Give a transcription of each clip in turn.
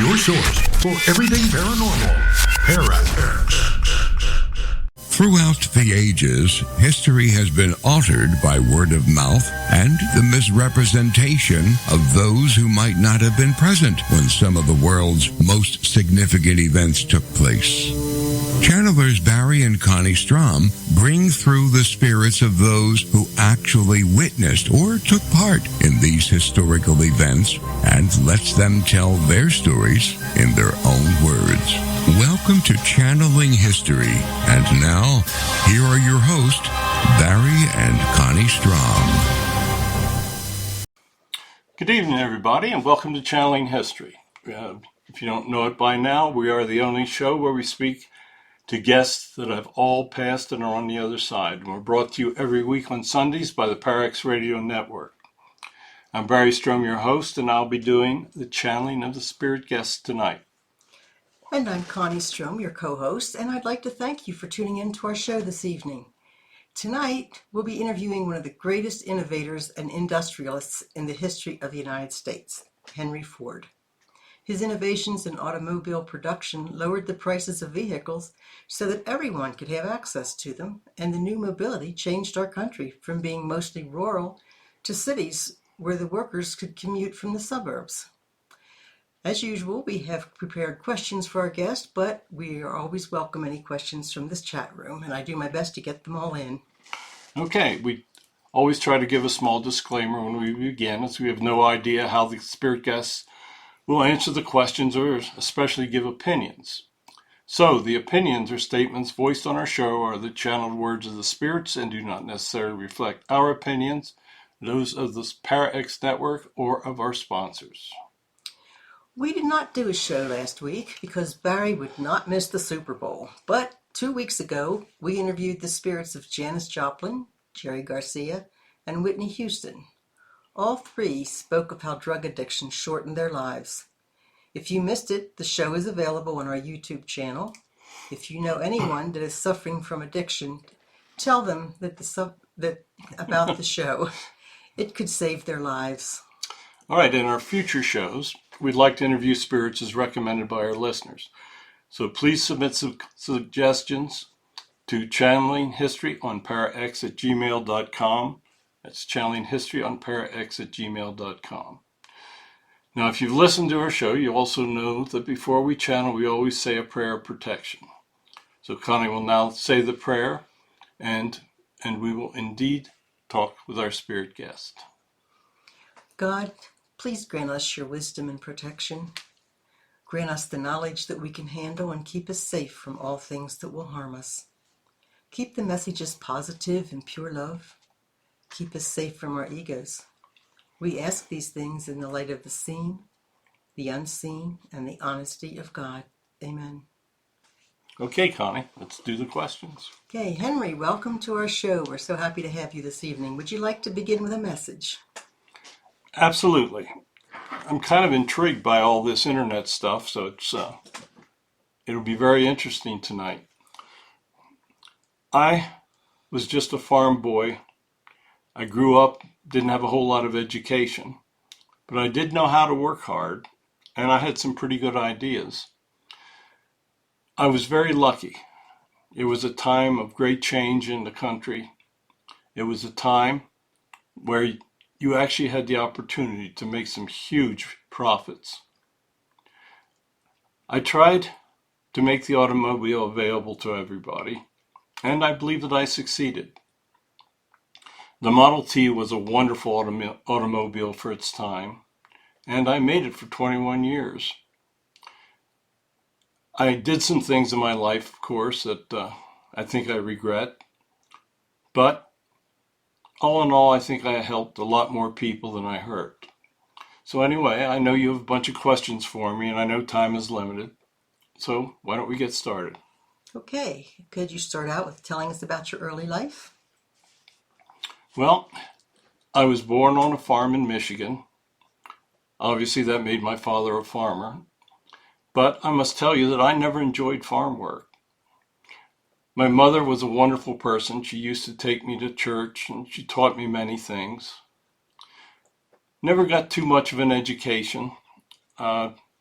Your source for everything paranormal. Parax. Throughout the ages, history has been altered by word of mouth and the misrepresentation of those who might not have been present when some of the world's most significant events took place. Channelers Barry and Connie Strohm bring through the spirits of those who actually witnessed or took part in these historical events and lets them tell their stories in their own words. Welcome to Channeling History. And now, here are your hosts, Barry and Connie Strohm. Good evening, everybody, and welcome to Channeling History. If you don't know it by now, we are the only show where we speak to guests that have all passed and are on the other side. And we're brought to you every week on Sundays by the Parax Radio Network. I'm Barry Strohm, your host, and I'll be doing the channeling of the spirit guests tonight. And I'm Connie Strohm, your co-host, and I'd like to thank you for tuning in to our show this evening. Tonight, we'll be interviewing one of the greatest innovators and industrialists in the history of the United States, Henry Ford. His innovations in automobile production lowered the prices of vehicles so that everyone could have access to them, and the new mobility changed our country from being mostly rural to cities where the workers could commute from the suburbs. As usual, we have prepared questions for our guest, but we are always welcome any questions from this chat room, and I do my best to get them all in. Okay, we always try to give a small disclaimer when we begin, as we have no idea how the spirit guests will answer the questions or especially give opinions. So, the opinions or statements voiced on our show are the channeled words of the spirits and do not necessarily reflect our opinions, those of the Parax Network, or of our sponsors. We did not do a show last week because Barry would not miss the Super Bowl. But 2 weeks ago, we interviewed the spirits of Janis Joplin, Jerry Garcia, and Whitney Houston. All three spoke of how drug addiction shortened their lives. If you missed it, the show is available on our YouTube channel. If you know anyone that is suffering from addiction, tell them about the show. It could save their lives. All right, in our future shows, we'd like to interview spirits as recommended by our listeners. So please submit some suggestions to channelinghistoryoonparax@gmail.com. That's channelinghistoryoonparax@gmail.com. Now, if you've listened to our show, you also know that before we channel, we always say a prayer of protection. So Connie will now say the prayer, and we will indeed talk with our spirit guest. God, please grant us your wisdom and protection. Grant us the knowledge that we can handle and keep us safe from all things that will harm us. Keep the messages positive and pure love. Keep us safe from our egos. We ask these things in the light of the seen, the unseen, and the honesty of God. Amen. Okay, Connie, let's do the questions. Okay, Henry, welcome to our show. We're so happy to have you this evening. Would you like to begin with a message? Absolutely. I'm kind of intrigued by all this internet stuff, so it'll be very interesting tonight. I was just a farm boy. I grew up, didn't have a whole lot of education, but I did know how to work hard, and I had some pretty good ideas. I was very lucky. It was a time of great change in the country. It was a time where you actually had the opportunity to make some huge profits. I tried to make the automobile available to everybody, and I believe that I succeeded. The Model T was a wonderful automobile for its time, and I made it for 21 years. I did some things in my life, of course, that I think I regret, but all in all, I think I helped a lot more people than I hurt. So anyway, I know you have a bunch of questions for me, and I know time is limited. So why don't we get started? Okay, could you start out with telling us about your early life? Well, I was born on a farm in Michigan. Obviously, that made my father a farmer. But I must tell you that I never enjoyed farm work. My mother was a wonderful person. She used to take me to church, and she taught me many things. Never got too much of an education.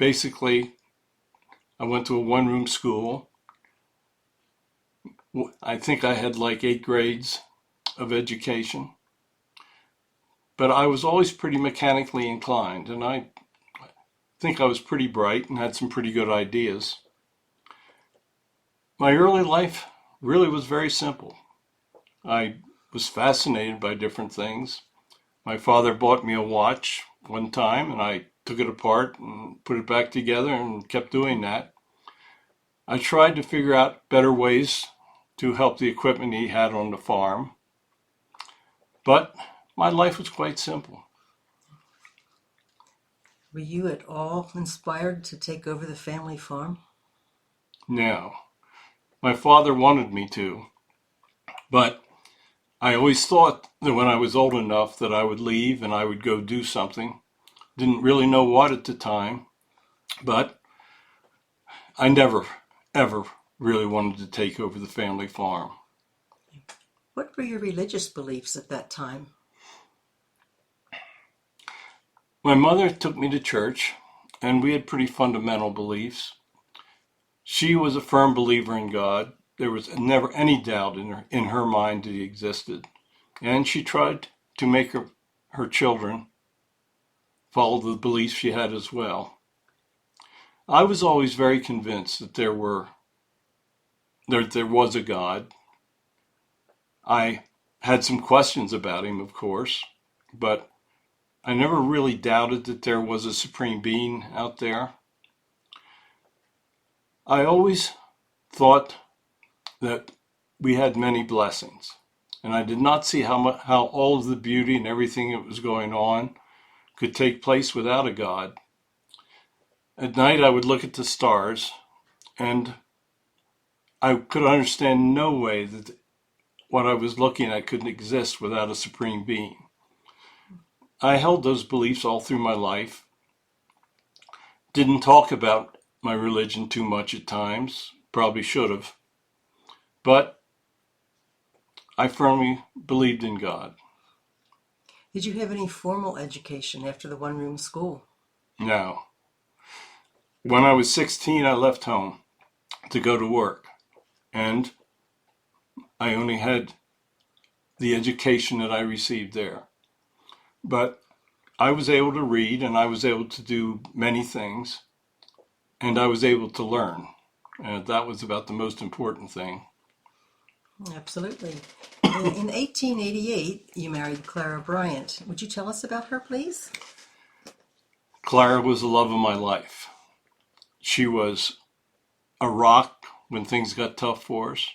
basically, I went to a one-room school. I think I had like 8 grades of education, but I was always pretty mechanically inclined, and I think I was pretty bright and had some pretty good ideas. My early life really was very simple. I was fascinated by different things. My father bought me a watch one time, and I took it apart and put it back together and kept doing that. I tried to figure out better ways to help the equipment he had on the farm, but my life was quite simple. Were you at all inspired to take over the family farm? No, my father wanted me to, but I always thought that when I was old enough that I would leave and I would go do something. Didn't really know what at the time, but I never, ever really wanted to take over the family farm. What were your religious beliefs at that time? My mother took me to church, and we had pretty fundamental beliefs. She was a firm believer in God. There was never any doubt in her mind that he existed. And she tried to make her children follow the beliefs she had as well. I was always very convinced that there was a God. I had some questions about him, of course, but I never really doubted that there was a supreme being out there. I always thought that we had many blessings, and I did not see how all of the beauty and everything that was going on could take place without a God. At night, I would look at the stars, and I could understand no way that what I was looking at could exist without a supreme being. I held those beliefs all through my life. Didn't talk about my religion too much at times, probably should have, but I firmly believed in God. Did you have any formal education after the one-room school? No. When I was 16, I left home to go to work, and I only had the education that I received there. But I was able to read, and I was able to do many things, and I was able to learn. And that was about the most important thing. Absolutely. In 1888, you married Clara Bryant. Would you tell us about her, please? Clara was the love of my life. She was a rock when things got tough for us,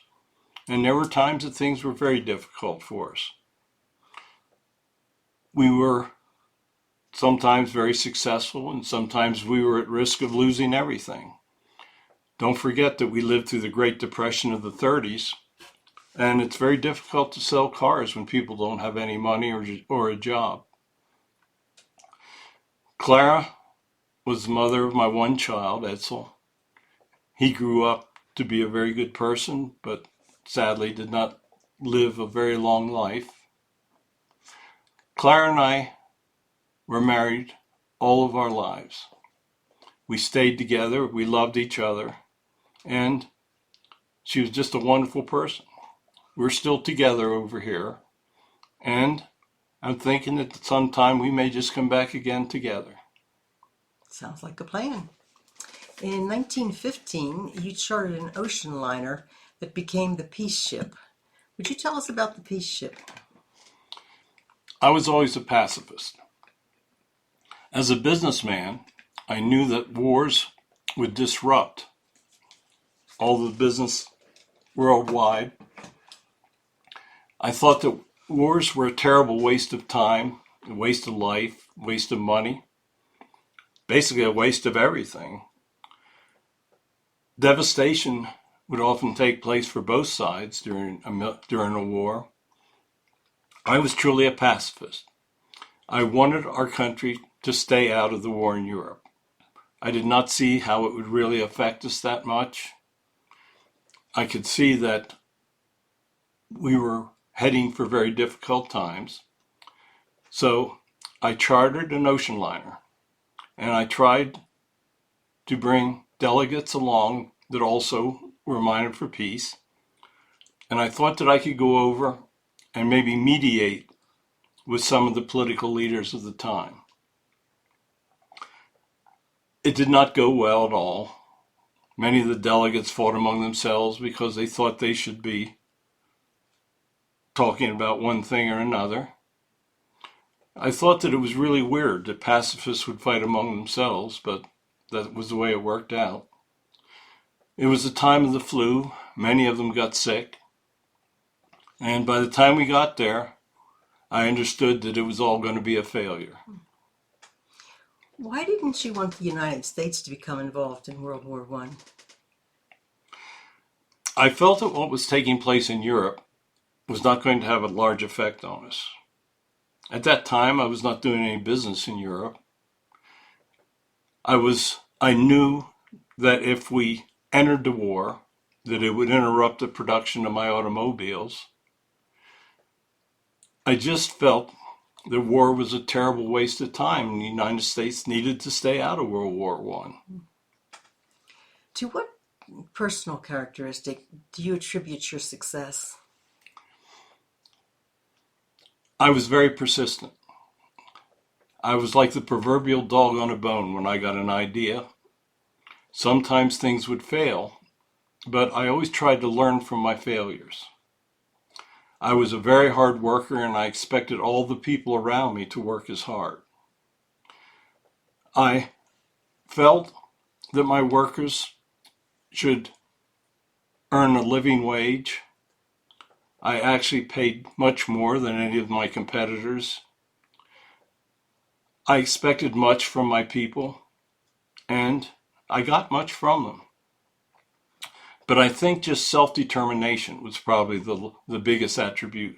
and there were times that things were very difficult for us. We were sometimes very successful, and sometimes we were at risk of losing everything. Don't forget that we lived through the Great Depression of the 30s, and it's very difficult to sell cars when people don't have any money or a job. Clara was the mother of my one child, Edsel. He grew up to be a very good person, but sadly did not live a very long life. Clara and I were married all of our lives. We stayed together, we loved each other, and she was just a wonderful person. We're still together over here, and I'm thinking that sometime we may just come back again together. Sounds like a plan. In 1915, you chartered an ocean liner that became the Peace Ship. Would you tell us about the Peace Ship? I was always a pacifist. As a businessman, I knew that wars would disrupt all the business worldwide. I thought that wars were a terrible waste of time, a waste of life, waste of money, basically a waste of everything. Devastation would often take place for both sides during a war. I was truly a pacifist. I wanted our country to stay out of the war in Europe. I did not see how it would really affect us that much. I could see that we were heading for very difficult times. So I chartered an ocean liner, and I tried to bring delegates along that also were minded for peace. And I thought that I could go over and maybe mediate with some of the political leaders of the time. It did not go well at all. Many of the delegates fought among themselves because they thought they should be talking about one thing or another. I thought that it was really weird that pacifists would fight among themselves, but that was the way it worked out. It was the time of the flu. Many of them got sick. And by the time we got there, I understood that it was all going to be a failure. Why didn't you want the United States to become involved in World War I? I felt that what was taking place in Europe was not going to have a large effect on us. At that time, I was not doing any business in Europe. I knew that if we entered the war, that it would interrupt the production of my automobiles. I just felt the war was a terrible waste of time, and the United States needed to stay out of World War I. To what personal characteristic do you attribute your success? I was very persistent. I was like the proverbial dog on a bone when I got an idea. Sometimes things would fail, but I always tried to learn from my failures. I was a very hard worker, and I expected all the people around me to work as hard. I felt that my workers should earn a living wage. I actually paid much more than any of my competitors. I expected much from my people, and I got much from them. But I think just self-determination was probably the biggest attribute.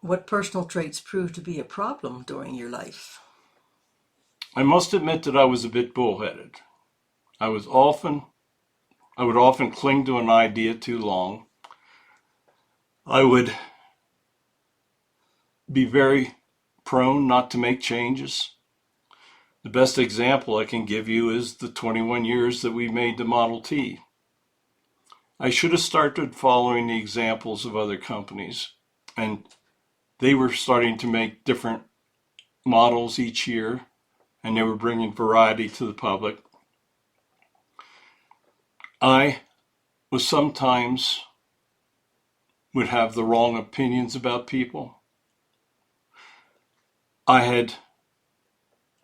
What personal traits proved to be a problem during your life? I must admit that I was a bit bullheaded. I would often cling to an idea too long. I would be very prone not to make changes. The best example I can give you is the 21 years that we made the Model T. I should have started following the examples of other companies, and they were starting to make different models each year, and they were bringing variety to the public. I was sometimes would have the wrong opinions about people. I had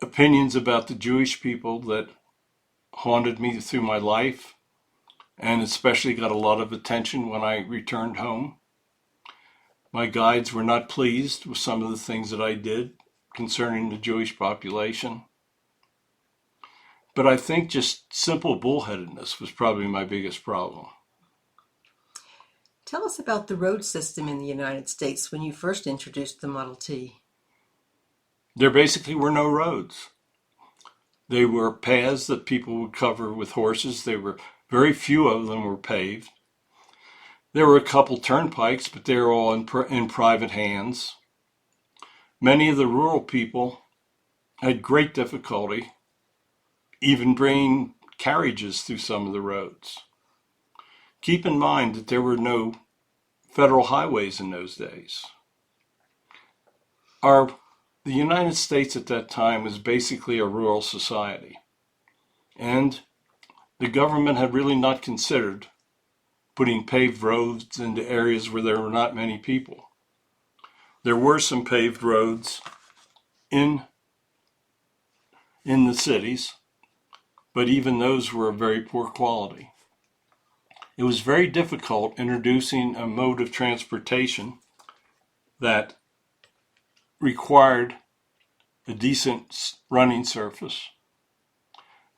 opinions about the Jewish people that haunted me through my life, and especially got a lot of attention when I returned home. My guides were not pleased with some of the things that I did concerning the Jewish population. But I think just simple bullheadedness was probably my biggest problem. Tell us about the road system in the United States when you first introduced the Model T. There basically were no roads. They were paths that people would cover with horses. Very few of them were paved. There were a couple turnpikes, but they were all in private hands. Many of the rural people had great difficulty even bringing carriages through some of the roads. Keep in mind that there were no federal highways in those days. The United States at that time was basically a rural society, and the government had really not considered putting paved roads into areas where there were not many people. There were some paved roads in the cities, but even those were of very poor quality. It was very difficult introducing a mode of transportation that required a decent running surface.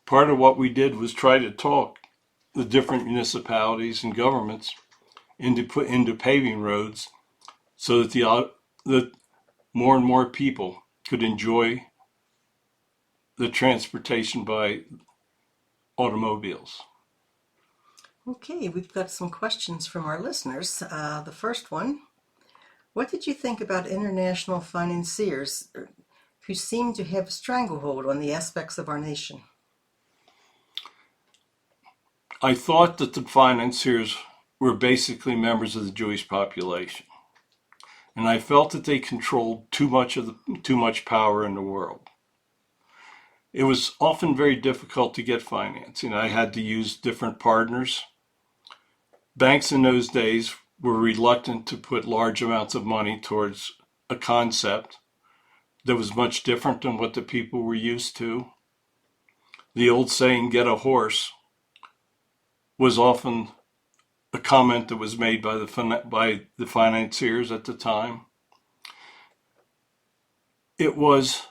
Part of what we did was try to talk the different municipalities and governments into paving roads so that more and more people could enjoy the transportation by automobiles. Okay, we've got some questions from our listeners. The first one, what did you think about international financiers who seem to have a stranglehold on the aspects of our nation? I thought that the financiers were basically members of the Jewish population, and I felt that they controlled too much power in the world. It was often very difficult to get financing. I had to use different partners. Banks in those days were reluctant to put large amounts of money towards a concept that was much different than what the people were used to. The old saying, get a horse, was often a comment that was made by the financiers at the time. It was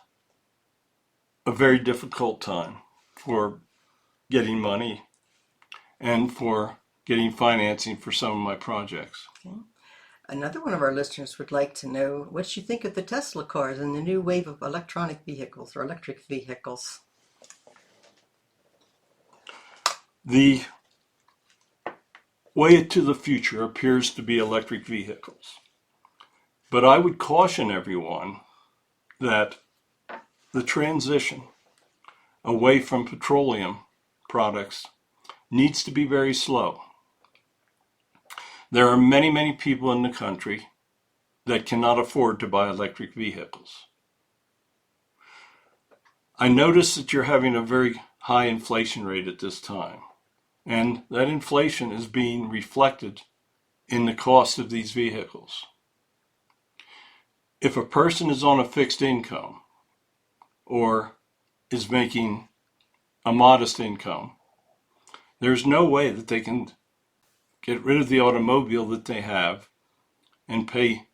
a very difficult time for getting money and for getting financing for some of my projects. Okay. Another one of our listeners would like to know what you think of the Tesla cars and the new wave of electronic vehicles or electric vehicles. The way to the future appears to be electric vehicles. But I would caution everyone that the transition away from petroleum products needs to be very slow. There are many, many people in the country that cannot afford to buy electric vehicles. I notice that you're having a very high inflation rate at this time, and that inflation is being reflected in the cost of these vehicles. If a person is on a fixed income or is making a modest income, there's no way that they can get rid of the automobile that they have and pay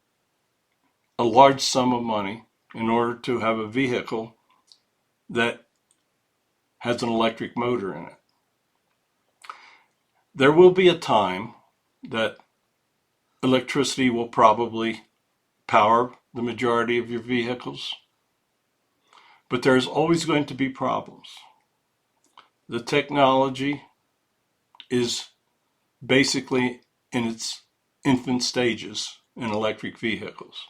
a large sum of money in order to have a vehicle that has an electric motor in it. There will be a time that electricity will probably power the majority of your vehicles, but there's always going to be problems. The technology is basically in its infant stages in electric vehicles.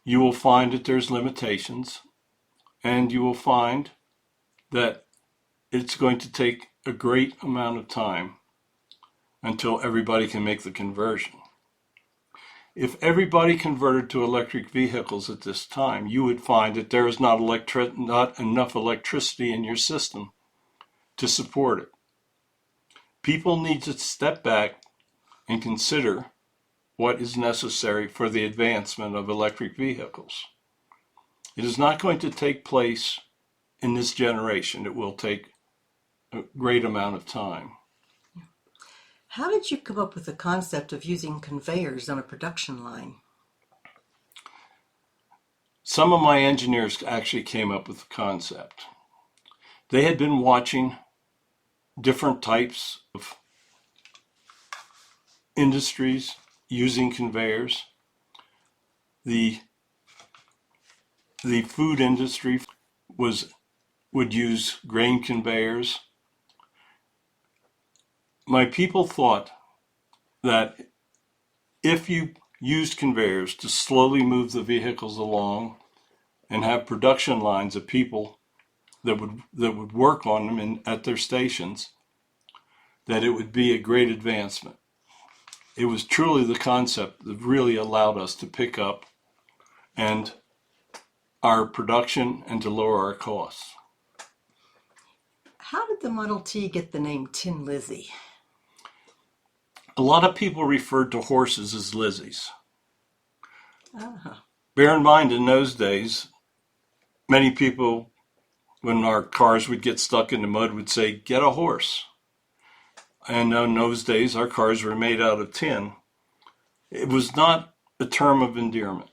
You will find that there's limitations, and you will find that it's going to take a great amount of time until everybody can make the conversion. If everybody converted to electric vehicles at this time, you would find that there is not enough electricity in your system to support it. People need to step back and consider what is necessary for the advancement of electric vehicles. It is not going to take place in this generation. It will take a great amount of time. How did you come up with the concept of using conveyors on a production line? Some of my engineers actually came up with the concept. They had been watching different types of industries using conveyors. The food industry would use grain conveyors. My people thought that if you used conveyors to slowly move the vehicles along and have production lines of people that would work on them at their stations, that it would be a great advancement. It was truly the concept that really allowed us to pick up and our production and to lower our costs. How did the Model T get the name Tin Lizzie? A lot of people referred to horses as Lizzies. Uh-huh. Bear in mind, in those days, many people, when our cars would get stuck in the mud, would say, get a horse. And in those days, our cars were made out of tin. It was not a term of endearment.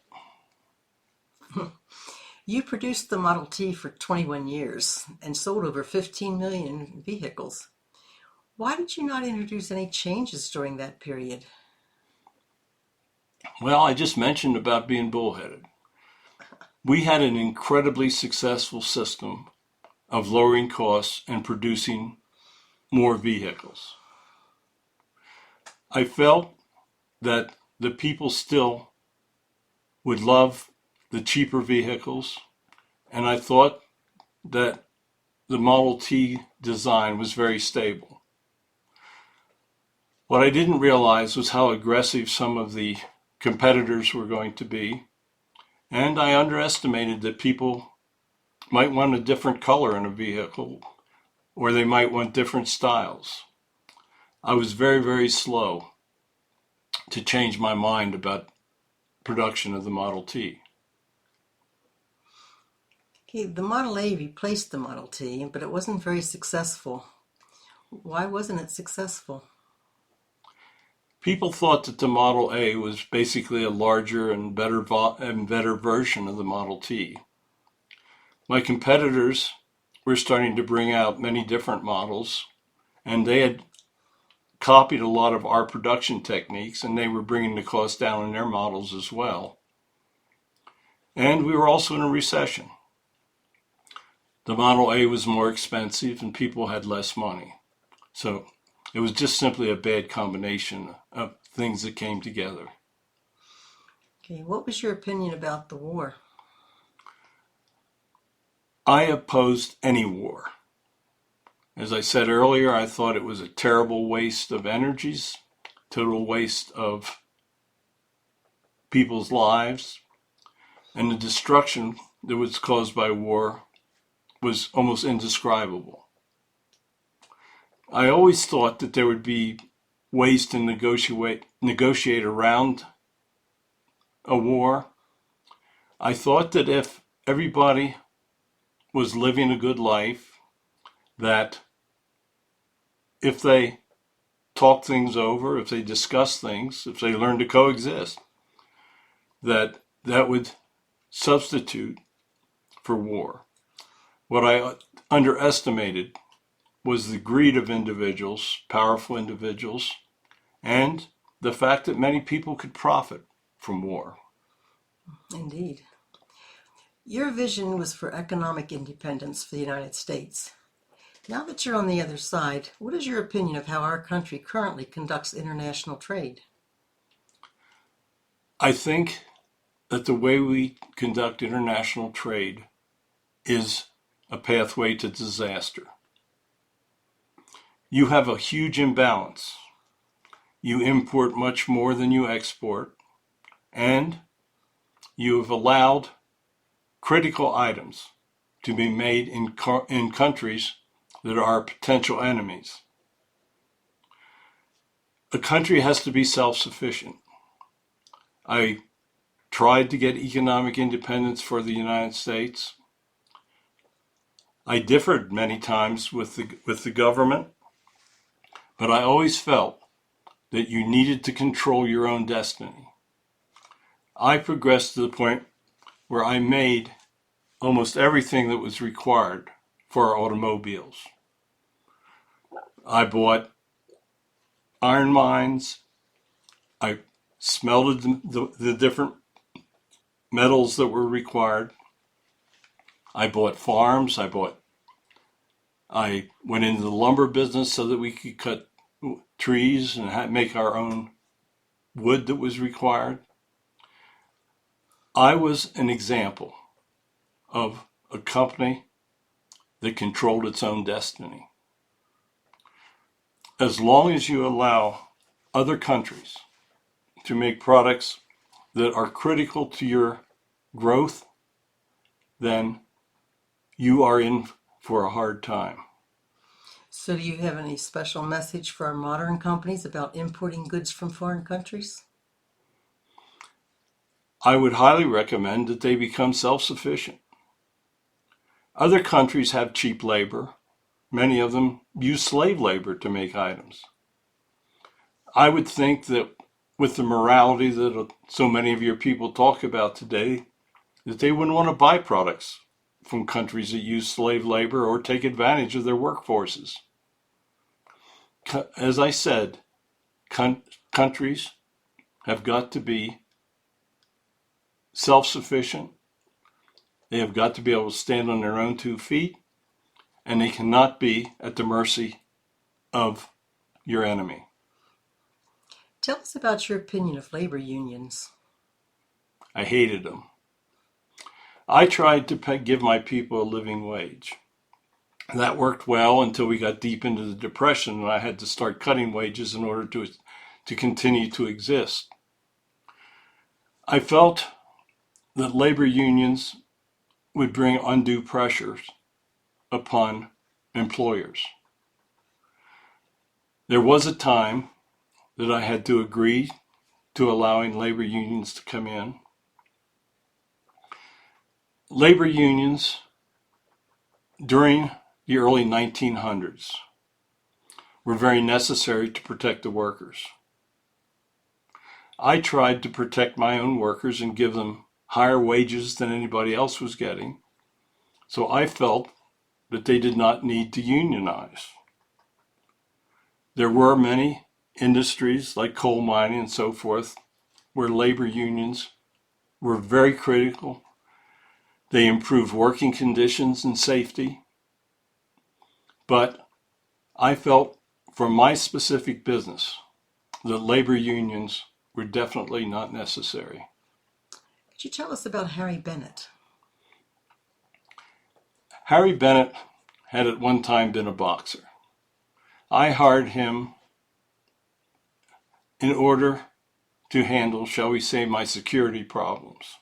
You produced the Model T for 21 years and sold over 15 million vehicles. Why did you not introduce any changes during that period? Well, I just mentioned about being bullheaded. We had an incredibly successful system of lowering costs and producing more vehicles. I felt that the people still would love the cheaper vehicles, and I thought that the Model T design was very stable. What I didn't realize was how aggressive some of the competitors were going to be, and I underestimated that people might want a different color in a vehicle, or they might want different styles. I was very, very slow to change my mind about production of the Model T. Okay, the Model A replaced the Model T, but it wasn't very successful. Why wasn't it successful? People thought that the Model A was basically a larger and better version of the Model T. My competitors were starting to bring out many different models, and they had copied a lot of our production techniques, and they were bringing the cost down in their models as well. And we were also in a recession. The Model A was more expensive and people had less money. So it was just simply a bad combination of things that came together. Okay, what was your opinion about the war? I opposed any war. As I said earlier, I thought it was a terrible waste of energies, total waste of people's lives, and the destruction that was caused by war was almost indescribable. I always thought that there would be ways to negotiate around a war. I thought that if everybody was living a good life, that if they talk things over, if they discuss things, if they learn to coexist, that would substitute for war. What I underestimated was the greed of individuals, powerful individuals, and the fact that many people could profit from war. Indeed. Your vision was for economic independence for the United States. Now that you're on the other side, what is your opinion of how our country currently conducts international trade? I think that the way we conduct international trade is a pathway to disaster. You have a huge imbalance. You import much more than you export, and you have allowed critical items to be made in countries that are potential enemies. A country has to be self-sufficient. I tried to get economic independence for the United States. I differed many times with the government, but I always felt that you needed to control your own destiny. I progressed to the point where I made almost everything that was required for our automobiles. I bought iron mines. I smelted the different metals that were required. I bought farms. I went into the lumber business so that we could cut trees and make our own wood that was required. I was an example of a company that controlled its own destiny. As long as you allow other countries to make products that are critical to your growth, then you are in for a hard time. So do you have any special message for our modern companies about importing goods from foreign countries? I would highly recommend that they become self-sufficient. Other countries have cheap labor. Many of them use slave labor to make items. I would think that with the morality that so many of your people talk about today, that they wouldn't want to buy products from countries that use slave labor or take advantage of their workforces. As I said, countries have got to be self-sufficient. They have got to be able to stand on their own 2 feet, and they cannot be at the mercy of your enemy. Tell us about your opinion of labor unions. I hated them. I tried to give my people a living wage. That worked well until we got deep into the Depression, and I had to start cutting wages in order to continue to exist. I felt that labor unions would bring undue pressures upon employers. There was a time that I had to agree to allowing labor unions to come in. Labor unions during the early 1900s were very necessary to protect the workers. I tried to protect my own workers and give them higher wages than anybody else was getting, so I felt that they did not need to unionize. There were many industries like coal mining and so forth where labor unions were very critical. They improved working conditions and safety. But I felt for my specific business that labor unions were definitely not necessary. Could you tell us about Harry Bennett? Harry Bennett had at one time been a boxer. I hired him in order to handle, shall we say, my security problems.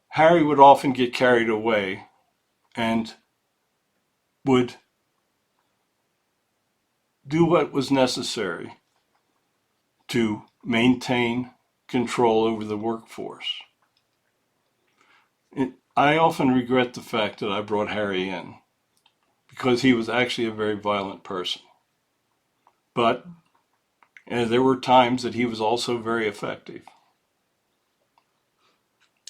Harry would often get carried away and would do what was necessary to maintain control over the workforce. I often regret the fact that I brought Harry in because he was actually a very violent person. But there were times that he was also very effective.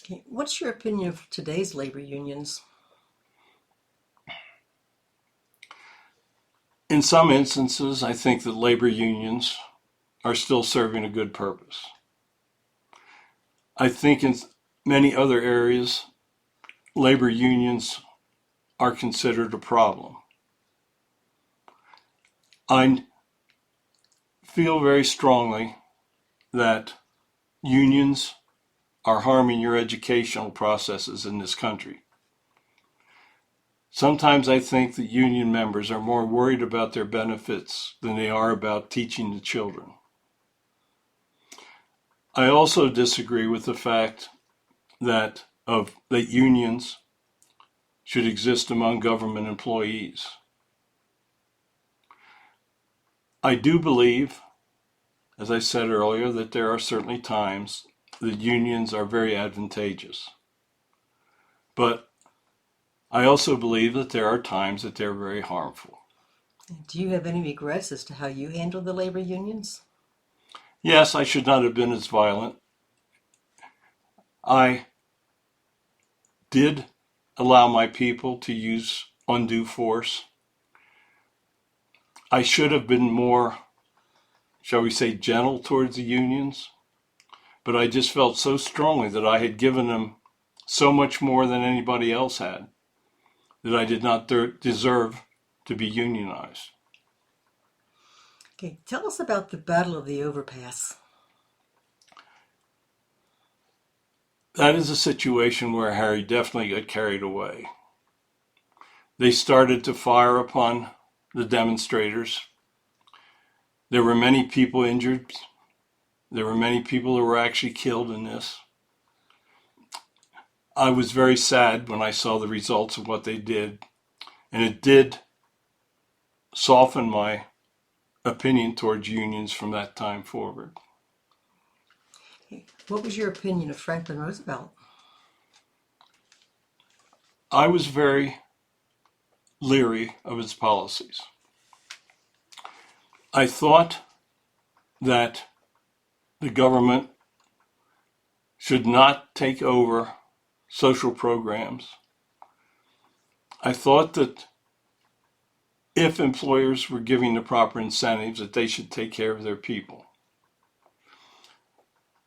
Okay. What's your opinion of today's labor unions? In some instances, I think that labor unions are still serving a good purpose. I think in many other areas, labor unions are considered a problem. I feel very strongly that unions are harming your educational processes in this country. Sometimes I think that union members are more worried about their benefits than they are about teaching the children. I also disagree with the fact that unions should exist among government employees. I do believe, as I said earlier, that there are certainly times that unions are very advantageous. But I also believe that there are times that they're very harmful. Do you have any regrets as to how you handled the labor unions? Yes, I should not have been as violent. I did allow my people to use undue force. I should have been more, shall we say, gentle towards the unions, but I just felt so strongly that I had given them so much more than anybody else had that I did not deserve to be unionized. Okay, tell us about the Battle of the Overpass. That is a situation where Harry definitely got carried away. They started to fire upon the demonstrators. There were many people injured. There were many people who were actually killed in this. I was very sad when I saw the results of what they did, and it did soften my opinion towards unions from that time forward. Okay. What was your opinion of Franklin Roosevelt? I was very leery of his policies. I thought that the government should not take over social programs. I thought that if employers were giving the proper incentives, that they should take care of their people.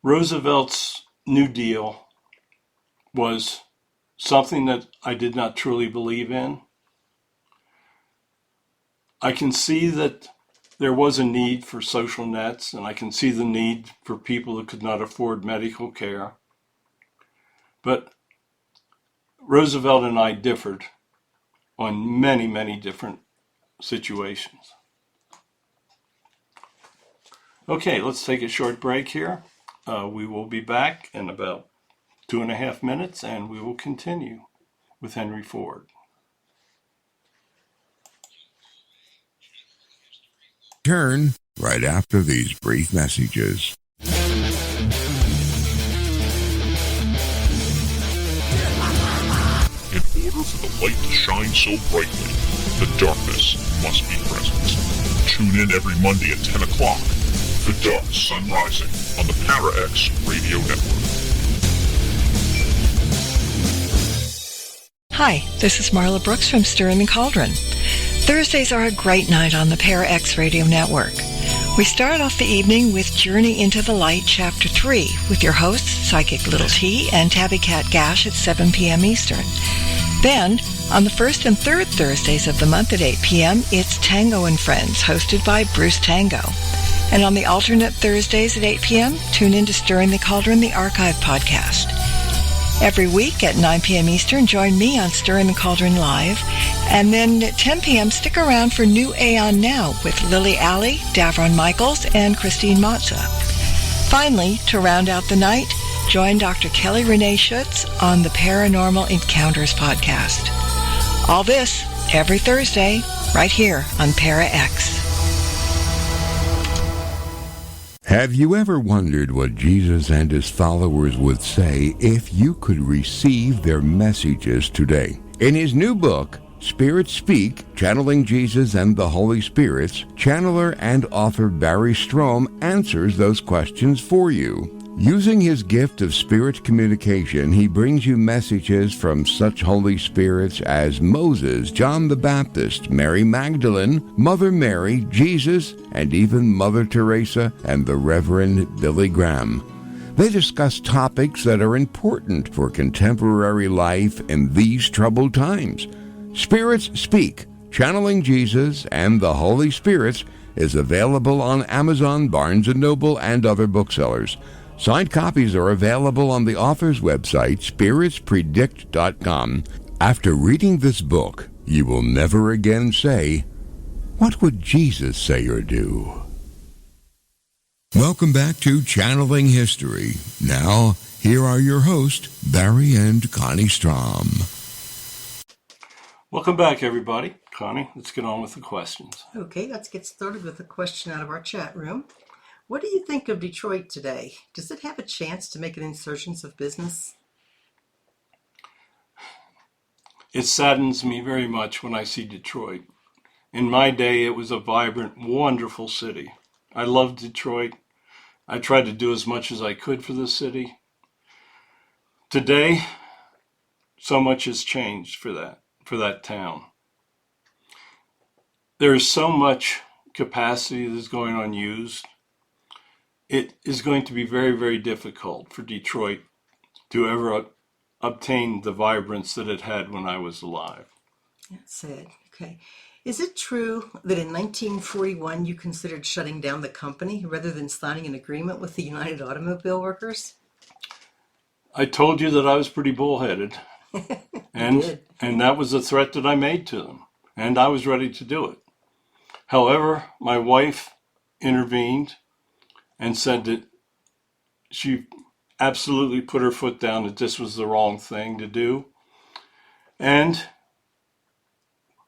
Roosevelt's New Deal was something that I did not truly believe in. I can see that there was a need for social nets, and I can see the need for people who could not afford medical care. But Roosevelt and I differed on many, many different situations. Okay, let's take a short break here. We will be back in about 2.5 minutes, and we will continue with Henry Ford. Turn right after these brief messages. In order for the light to shine so brightly, the darkness must be present. Tune in every Monday at 10 o'clock for Dark Sun Rising on the Para-X Radio Network. Hi, this is Marla Brooks from Stirring the Cauldron. Thursdays are a great night on the Para-X Radio Network. We start off the evening with Journey into the Light, Chapter 3, with your hosts, Psychic Little T and Tabby Cat Gash at 7 p.m. Eastern. Then, on the first and third Thursdays of the month at 8 p.m., it's Tango and Friends, hosted by Bruce Tango. And on the alternate Thursdays at 8 p.m., tune in to Stirring the Cauldron, the archive podcast. Every week at 9 p.m. Eastern, join me on Stirring the Cauldron Live. And then at 10 p.m., stick around for New Aeon Now with Lily Alley, Davron Michaels, and Christine Matza. Finally, to round out the night, join Dr. Kelly Renee Schutz on the Paranormal Encounters podcast. All this every Thursday, right here on Para-X. Have you ever wondered what Jesus and his followers would say if you could receive their messages today? In his new book, Spirits Speak, Channeling Jesus and the Holy Spirits, channeler and author Barry Strohm answers those questions for you. Using his gift of spirit communication, he brings you messages from such Holy Spirits as Moses, John the Baptist, Mary Magdalene, Mother Mary, Jesus, and even Mother Teresa and the Reverend Billy Graham. They discuss topics that are important for contemporary life in these troubled times. Spirits Speak, Channeling Jesus and the Holy Spirits is available on Amazon, Barnes & Noble, and other booksellers. Signed copies are available on the author's website, spiritspredict.com. After reading this book, you will never again say, "What would Jesus say or do?" Welcome back to Channeling History. Now, here are your hosts, Barry and Connie Strohm. Welcome back, everybody. Connie, let's get on with the questions. Okay, let's get started with a question out of our chat room. What do you think of Detroit today? Does it have a chance to make an insurgence of business? It saddens me very much when I see Detroit. In my day, it was a vibrant, wonderful city. I loved Detroit. I tried to do as much as I could for the city. Today, so much has changed for that town. There is so much capacity that is going unused. It is going to be very, very difficult for Detroit to ever obtain the vibrance that it had when I was alive. That's sad. Okay. Is it true that in 1941 you considered shutting down the company rather than signing an agreement with the United Automobile Workers? I told you that I was pretty bullheaded. and that was the threat that I made to them. And I was ready to do it. However, my wife intervened and said that she absolutely put her foot down that this was the wrong thing to do. And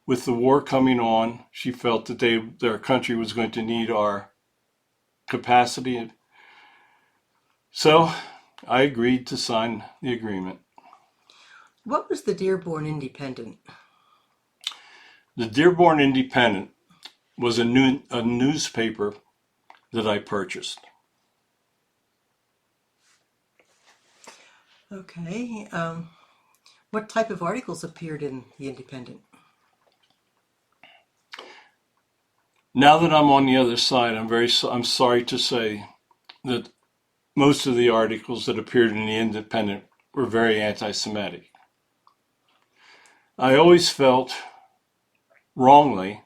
with the war coming on, she felt that their country was going to need our capacity. So I agreed to sign the agreement. What was the Dearborn Independent? The Dearborn Independent was a newspaper that I purchased. Okay. What type of articles appeared in the Independent? Now that I'm on the other side, I'm sorry to say that most of the articles that appeared in the Independent were very anti-Semitic. I always felt wrongly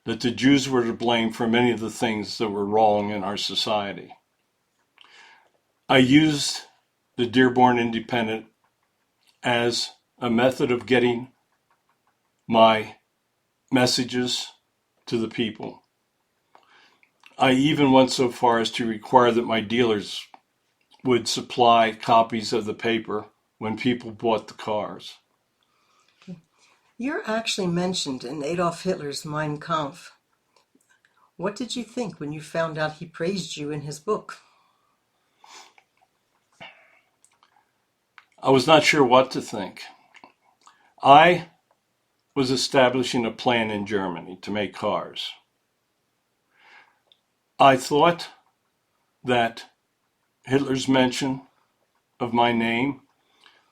that the Jews were to blame for many of the things that were wrong in our society. I used the Dearborn Independent as a method of getting my messages to the people. I even went so far as to require that my dealers would supply copies of the paper when people bought the cars. You're actually mentioned in Adolf Hitler's Mein Kampf. What did you think when you found out he praised you in his book? I was not sure what to think. I was establishing a plan in Germany to make cars. I thought that Hitler's mention of my name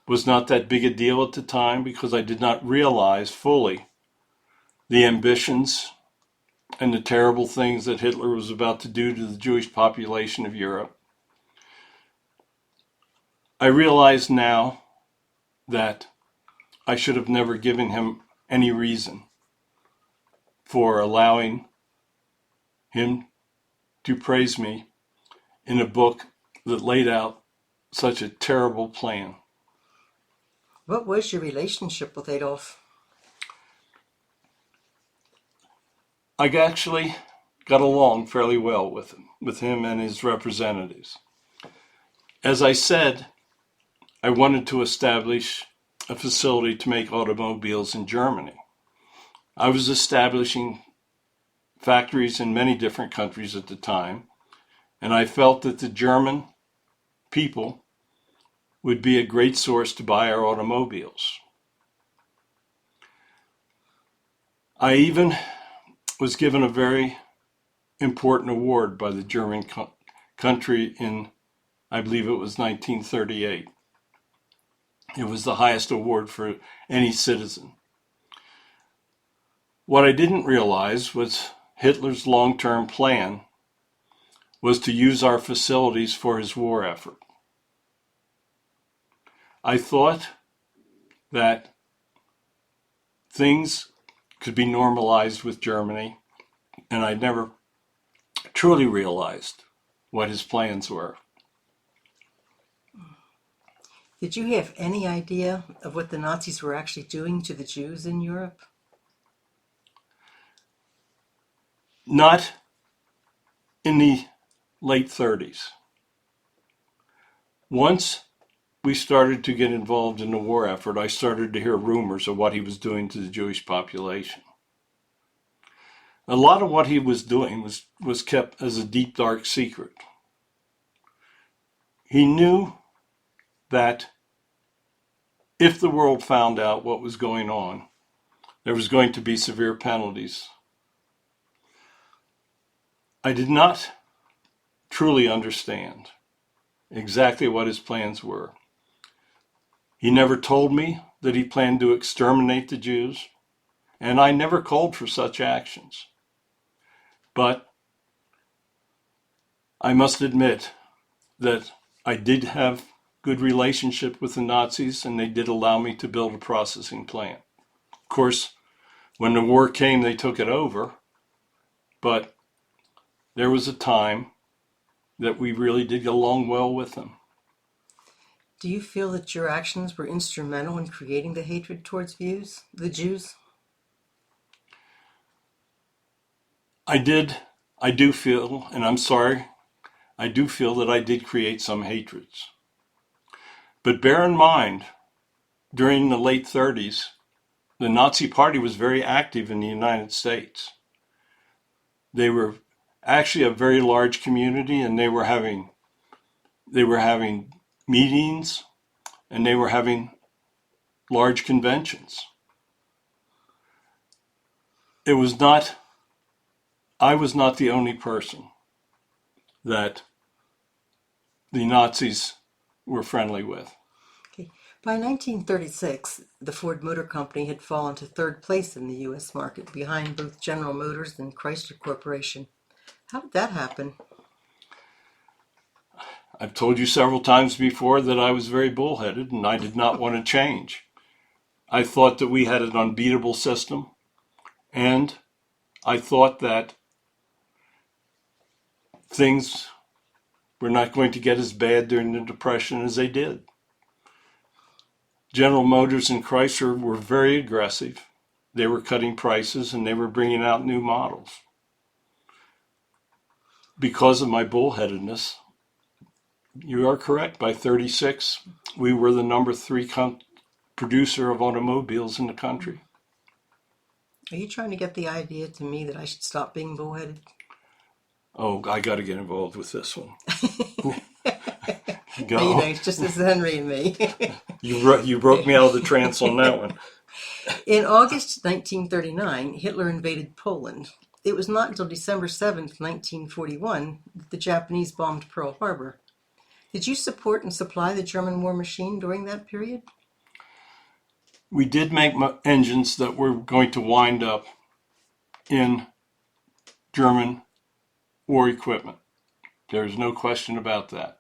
was not that big a deal at the time because I did not realize fully the ambitions and the terrible things that Hitler was about to do to the Jewish population of Europe. I realize now that I should have never given him any reason for allowing him to praise me in a book that laid out such a terrible plan. What was your relationship with Adolf? I actually got along fairly well with him and his representatives. As I said, I wanted to establish a facility to make automobiles in Germany. I was establishing factories in many different countries at the time, and I felt that the German people would be a great source to buy our automobiles. I even was given a very important award by the German country in, I believe it was 1938. It was the highest award for any citizen. What I didn't realize was Hitler's long-term plan was to use our facilities for his war effort. I thought that things could be normalized with Germany, and I never truly realized what his plans were. Did you have any idea of what the Nazis were actually doing to the Jews in Europe? Not in the late 30s. Once we started to get involved in the war effort, I started to hear rumors of what he was doing to the Jewish population. A lot of what he was doing was kept as a deep, dark secret. He knew that if the world found out what was going on, there was going to be severe penalties. I did not truly understand exactly what his plans were. He never told me that he planned to exterminate the Jews, and I never called for such actions. But I must admit that I did have good relationship with the Nazis, and they did allow me to build a processing plant. Of course, when the war came, they took it over, but there was a time that we really did get along well with them. Do you feel that your actions were instrumental in creating the hatred towards the Jews? I do feel, and I'm sorry, I do feel that I did create some hatreds. But bear in mind, during the late 30s, the Nazi Party was very active in the United States. They were actually a very large community, and they were having meetings, and they were having large conventions. I was not the only person that the Nazis were friendly with. Okay. By 1936, the Ford Motor Company had fallen to third place in the U.S. market, behind both General Motors and Chrysler Corporation. How did that happen? I've told you several times before that I was very bullheaded and I did not want to change. I thought that we had an unbeatable system, and I thought that things were not going to get as bad during the Depression as they did. General Motors and Chrysler were very aggressive. they were cutting prices and they were bringing out new models. Because of my bullheadedness, you are correct. By 36, we were the number 3 producer of automobiles in the country. Are you trying to get the idea to me that I should stop being bullheaded? Oh, I got to get involved with this one. No, you don't. It's just as Henry and me. You broke me out of the trance on that one. In August 1939, Hitler invaded Poland. It was not until December 7th, 1941, that the Japanese bombed Pearl Harbor. Did you support and supply the German war machine during that period? We did make engines that were going to wind up in German war equipment. There's no question about that.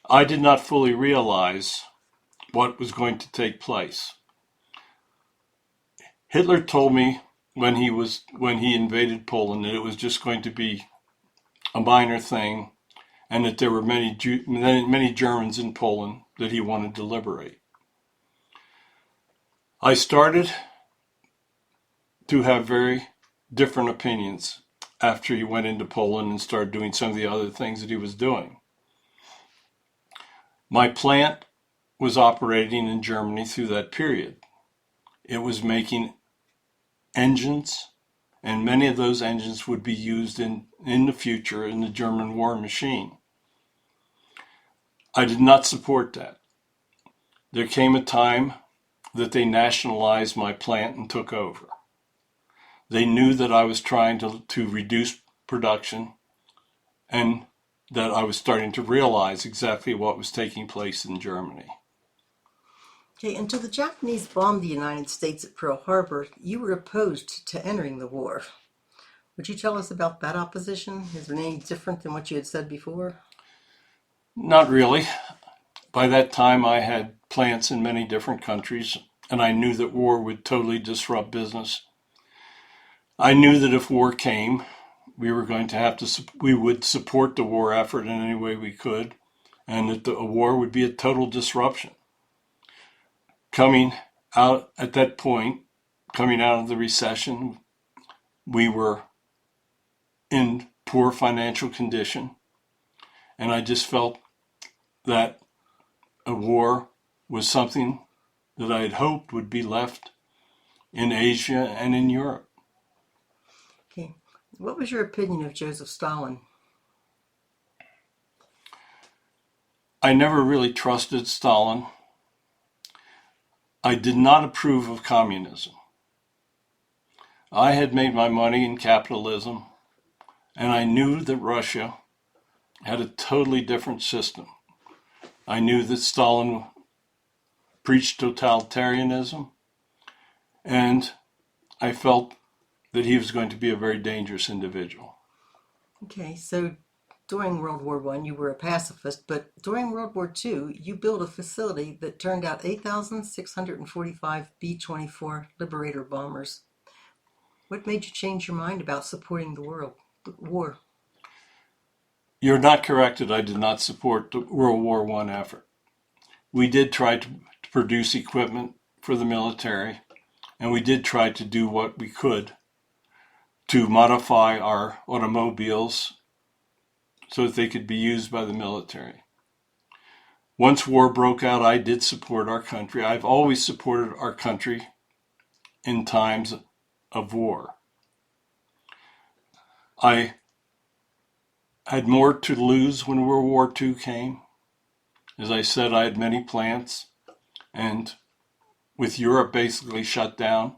I did not fully realize what was going to take place. Hitler told me when he invaded Poland that it was just going to be a minor thing, and that there were many Germans in Poland that he wanted to liberate. I started to have very different opinions after he went into Poland and started doing some of the other things that he was doing. My plant was operating in Germany through that period. It was making engines, and many of those engines would be used in the future in the German war machine. I did not support that. There came a time that they nationalized my plant and took over. They knew that I was trying to reduce production, and that I was starting to realize exactly what was taking place in Germany. Okay, until the Japanese bombed the United States at Pearl Harbor, you were opposed to entering the war. Would you tell us about that opposition? Is it any different than what you had said before? Not really. By that time, I had plants in many different countries, and I knew that war would totally disrupt business. I knew that if war came, we were going to we would support the war effort in any way we could, and that a war would be a total disruption. Coming out at that point, coming out of the recession, we were in poor financial condition, and I just felt that a war was something that I had hoped would be left in Asia and in Europe. Okay. What was your opinion of Joseph Stalin? I never really trusted Stalin. I did not approve of communism. I had made my money in capitalism, and I knew that Russia had a totally different system. I knew that Stalin preached totalitarianism, and I felt that he was going to be a very dangerous individual. Okay, so during World War I, you were a pacifist, but during World War II, you built a facility that turned out 8,645 B-24 Liberator bombers. What made you change your mind about supporting the war? You're not correct that I did not support the World War I effort. We did try to produce equipment for the military, and we did try to do what we could to modify our automobiles so that they could be used by the military. Once war broke out, I did support our country. I've always supported our country in times of war. I had more to lose when World War II came. As I said, I had many plants, and with Europe basically shut down,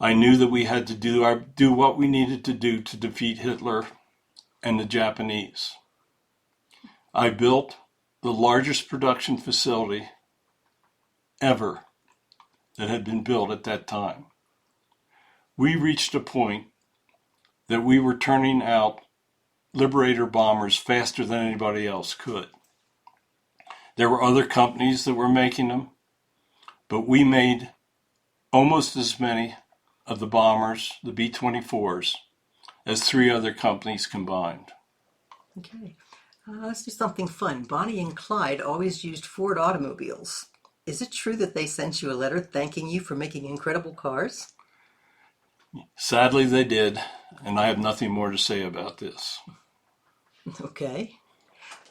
I knew that we had to do what we needed to do to defeat Hitler and the Japanese. I built the largest production facility ever that had been built at that time. We reached a point that we were turning out Liberator bombers faster than anybody else could. There were other companies that were making them, but we made almost as many of the bombers, the B-24s, as 3 other companies combined. Okay, let's do something fun. Bonnie and Clyde always used Ford automobiles. Is it true that they sent you a letter thanking you for making incredible cars? Sadly, they did, and I have nothing more to say about this. Okay.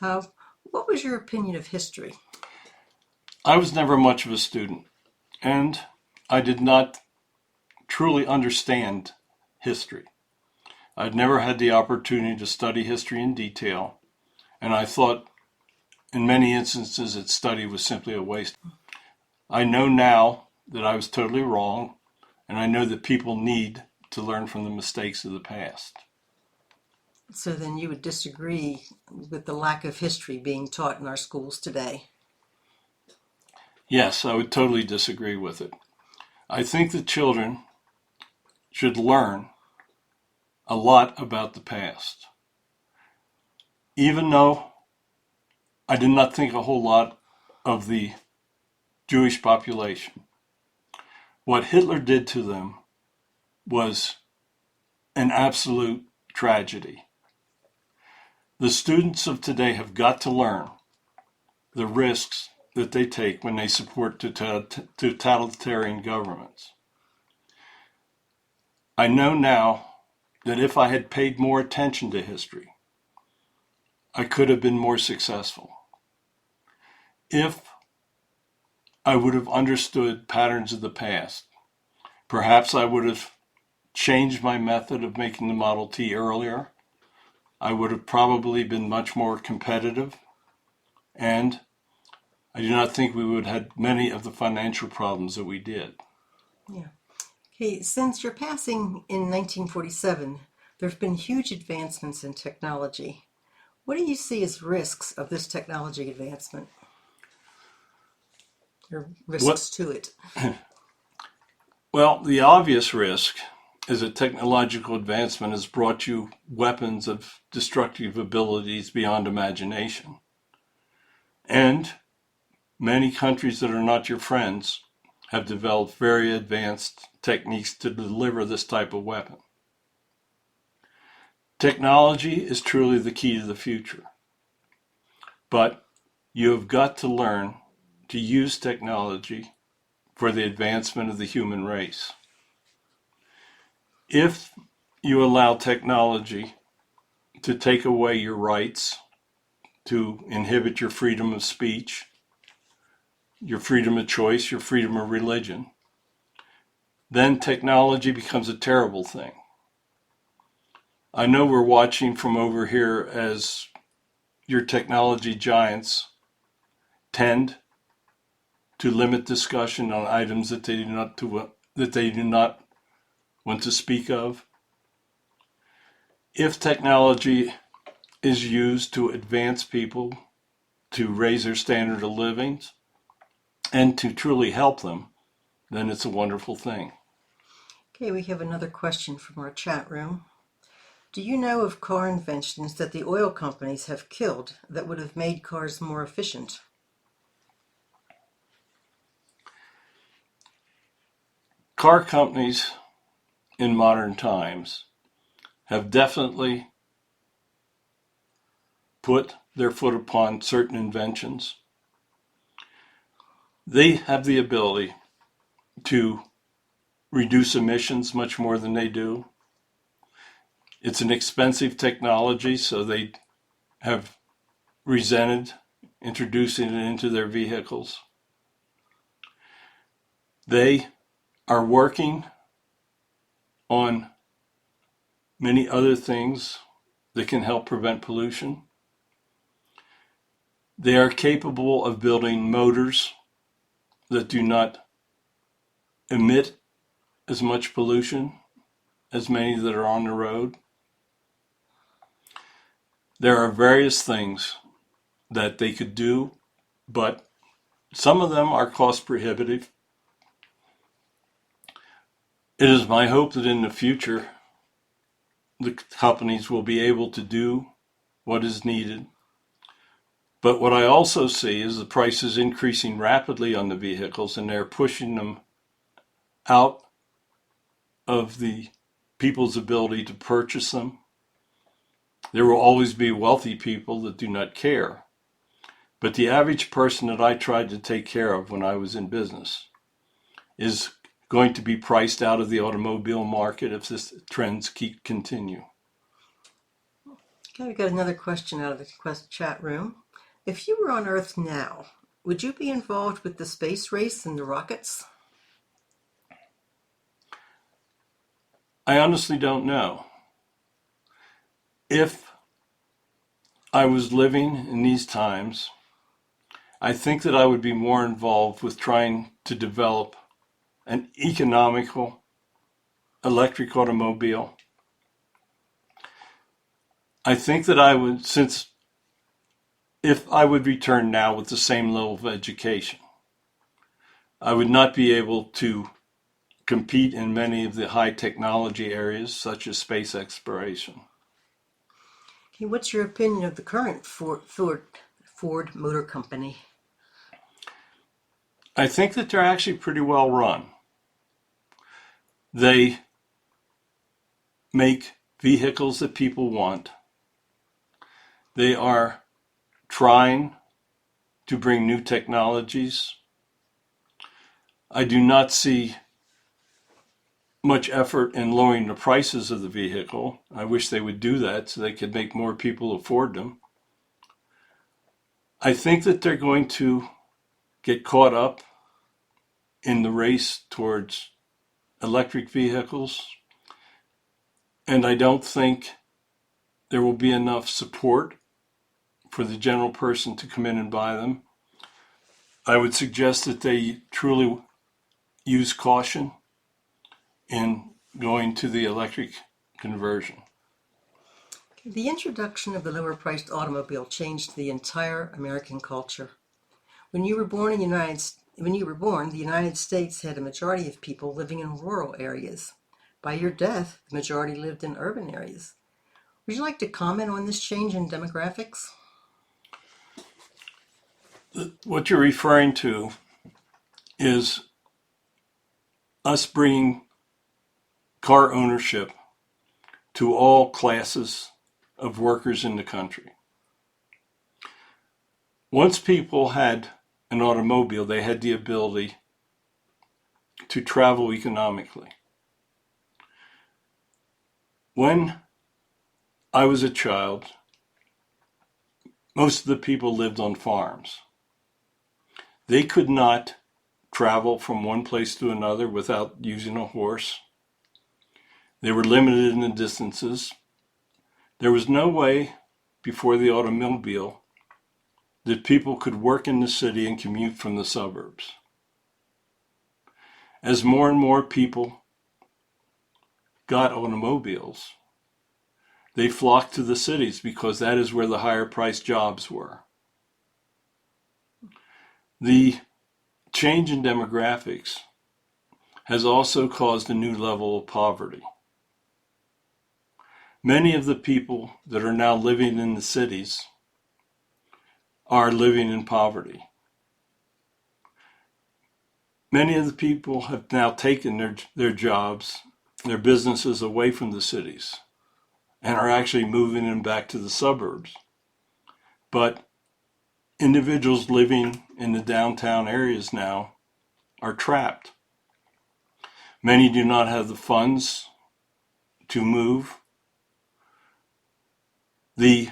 Uh, what was your opinion of history? I was never much of a student, and I did not truly understand history. I'd never had the opportunity to study history in detail, and I thought in many instances its study was simply a waste. I know now that I was totally wrong, and I know that people need to learn from the mistakes of the past. So then you would disagree with the lack of history being taught in our schools today? Yes, I would totally disagree with it. I think that children should learn a lot about the past. Even though I did not think a whole lot of the Jewish population, what Hitler did to them was an absolute tragedy. The students of today have got to learn the risks that they take when they support totalitarian governments. I know now that if I had paid more attention to history, I could have been more successful. If I would have understood patterns of the past, perhaps I would have changed my method of making the Model T earlier. I would have probably been much more competitive, and I do not think we would have had many of the financial problems that we did. Yeah. Okay, since your passing in 1947, there have been huge advancements in technology. What do you see as risks of this technology advancement? Or risks to it? Well, the obvious risk is that technological advancement has brought you weapons of destructive abilities beyond imagination. And many countries that are not your friends have developed very advanced techniques to deliver this type of weapon. Technology is truly the key to the future. But you have got to learn to use technology for the advancement of the human race. If you allow technology to take away your rights, to inhibit your freedom of speech, your freedom of choice, your freedom of religion, then technology becomes a terrible thing. I know we're watching from over here as your technology giants tend to limit discussion on items that they do not want to speak of. If technology is used to advance people, to raise their standard of living, and to truly help them, then it's a wonderful thing. Okay, we have another question from our chat room. Do you know of car inventions that the oil companies have killed that would have made cars more efficient? Car companies in modern times have definitely put their foot upon certain inventions. They have the ability to reduce emissions much more than they do. It's an expensive technology, so they have resented introducing it into their vehicles. They are working on many other things that can help prevent pollution. They are capable of building motors that do not emit as much pollution as many that are on the road. There are various things that they could do, but some of them are cost prohibitive. It is my hope that in the future, the companies will be able to do what is needed. But what I also see is the prices increasing rapidly on the vehicles, and they're pushing them out of the people's ability to purchase them. There will always be wealthy people that do not care. But the average person that I tried to take care of when I was in business is going to be priced out of the automobile market if this trends continue. Okay, we got another question out of the chat room. If you were on Earth now, would you be involved with the space race and the rockets? I honestly don't know. If I was living in these times, I think that I would be more involved with trying to develop an economical electric automobile. I think that I would, since if I would return now with the same level of education, I would not be able to compete in many of the high technology areas such as space exploration. Okay, what's your opinion of the current Ford Motor Company? I think that they're actually pretty well run. They make vehicles that people want. They are trying to bring new technologies. I do not see much effort in lowering the prices of the vehicle. I wish they would do that so they could make more people afford them. I think that they're going to get caught up in the race towards electric vehicles, and I don't think there will be enough support for the general person to come in and buy them. I would suggest that they truly use caution in going to the electric conversion. The introduction of the lower-priced automobile changed the entire American culture. When you were born, the United States had a majority of people living in rural areas. By your death, the majority lived in urban areas. Would you like to comment on this change in demographics? What you're referring to is us bringing car ownership to all classes of workers in the country. Once people had an automobile, they had the ability to travel economically. When I was a child, most of the people lived on farms. They could not travel from one place to another without using a horse. They were limited in the distances. There was no way before the automobile that people could work in the city and commute from the suburbs. As more and more people got automobiles, they flocked to the cities because that is where the higher priced jobs were. The change in demographics has also caused a new level of poverty. Many of the people that are now living in the cities are living in poverty. Many of the people have now taken their jobs, their businesses away from the cities and are actually moving them back to the suburbs. But individuals living in the downtown areas now are trapped. Many do not have the funds to move. The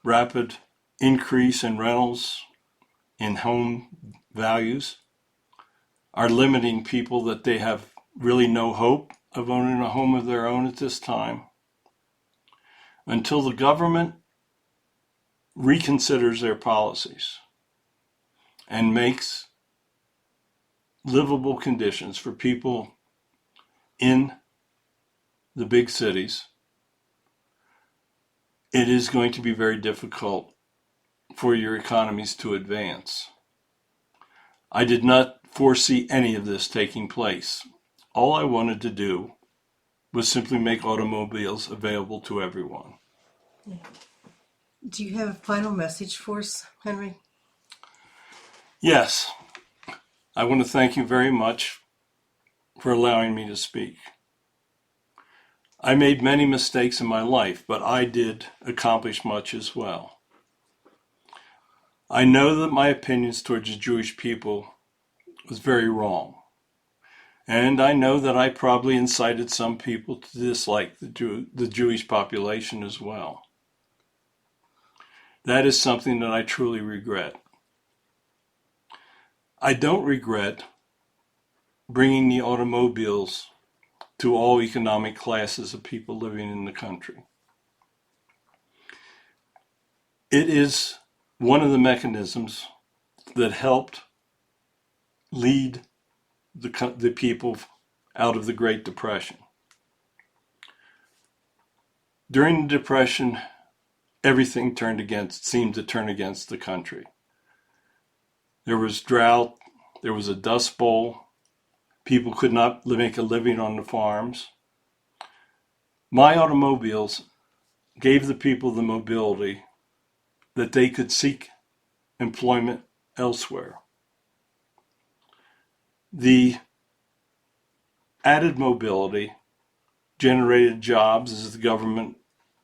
rapid increase in rentals in home values are limiting people that they have really no hope of owning a home of their own at this time. Until the government reconsiders their policies and makes livable conditions for people in the big cities, it is going to be very difficult for your economies to advance. I did not foresee any of this taking place. All I wanted to do was simply make automobiles available to everyone. Do you have a final message for us, Henry? Yes, I want to thank you very much for allowing me to speak. I made many mistakes in my life, but I did accomplish much as well. I know that my opinions towards the Jewish people was very wrong. And I know that I probably incited some people to dislike the Jewish population as well. That is something that I truly regret. I don't regret bringing the automobiles to all economic classes of people living in the country. It is one of the mechanisms that helped lead the people out of the Great Depression. During the Depression, everything seemed to turn against the country. There was drought, there was a dust bowl, people could not make a living on the farms. My automobiles gave the people the mobility that they could seek employment elsewhere. The added mobility generated jobs as the government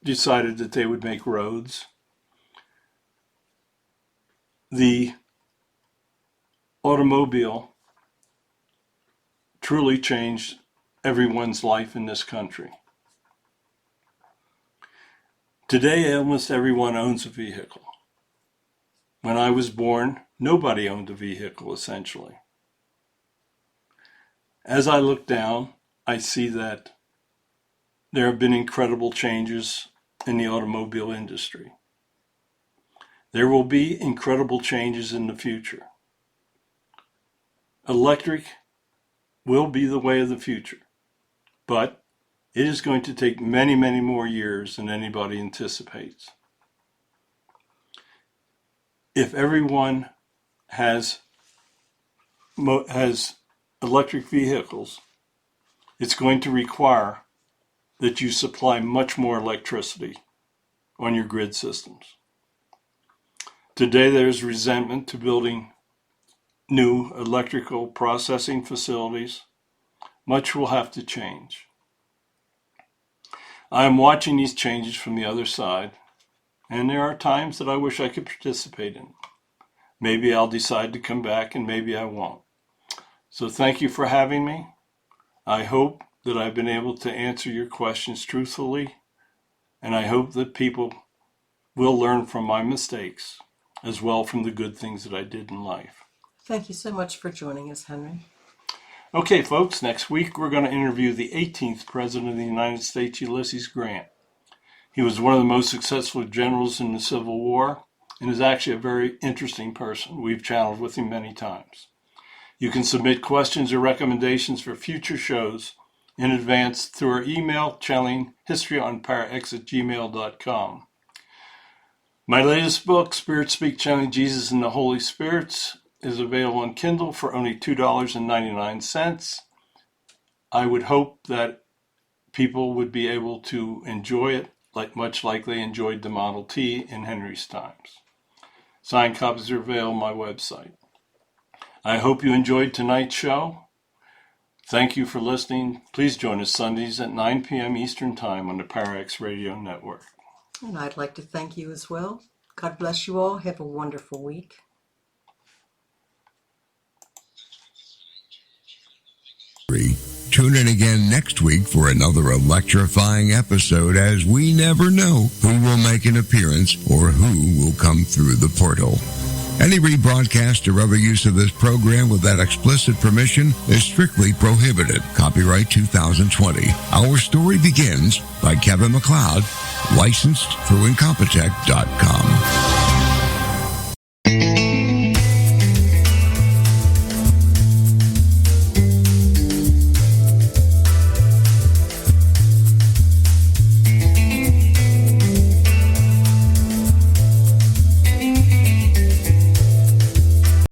decided that they would make roads. The automobile truly changed everyone's life in this country. Today, almost everyone owns a vehicle. When I was born, nobody owned a vehicle, essentially. As I look down, I see that there have been incredible changes in the automobile industry. There will be incredible changes in the future. Electric will be the way of the future, but it is going to take many, many more years than anybody anticipates. If everyone has electric vehicles, it's going to require that you supply much more electricity on your grid systems. Today there's resentment to building new electrical processing facilities. Much will have to change. I am watching these changes from the other side, and there are times that I wish I could participate in. Maybe I'll decide to come back and maybe I won't. So thank you for having me. I hope that I've been able to answer your questions truthfully, and I hope that people will learn from my mistakes as well from the good things that I did in life. Thank you so much for joining us, Henry. Okay, folks, next week we're going to interview the 18th President of the United States, Ulysses Grant. He was one of the most successful generals in the Civil War and is actually a very interesting person. We've channeled with him many times. You can submit questions or recommendations for future shows in advance through our email, channeling historyonparax@gmail.com. My latest book, Spirit Speak, Channeling Jesus and the Holy Spirits, is available on Kindle for only $2.99. I would hope that people would be able to enjoy it much like they enjoyed the Model T in Henry's times. Signed copies are available on my website. I hope you enjoyed tonight's show. Thank you for listening. Please join us Sundays at 9 p.m. Eastern Time on the Parax Radio Network. And I'd like to thank you as well. God bless you all. Have a wonderful week. Tune in again next week for another electrifying episode, as we never know who will make an appearance or who will come through the portal. Any rebroadcast or other use of this program without explicit permission is strictly prohibited. Copyright 2020. Our Story Begins by Kevin MacLeod, licensed through Incompetech.com.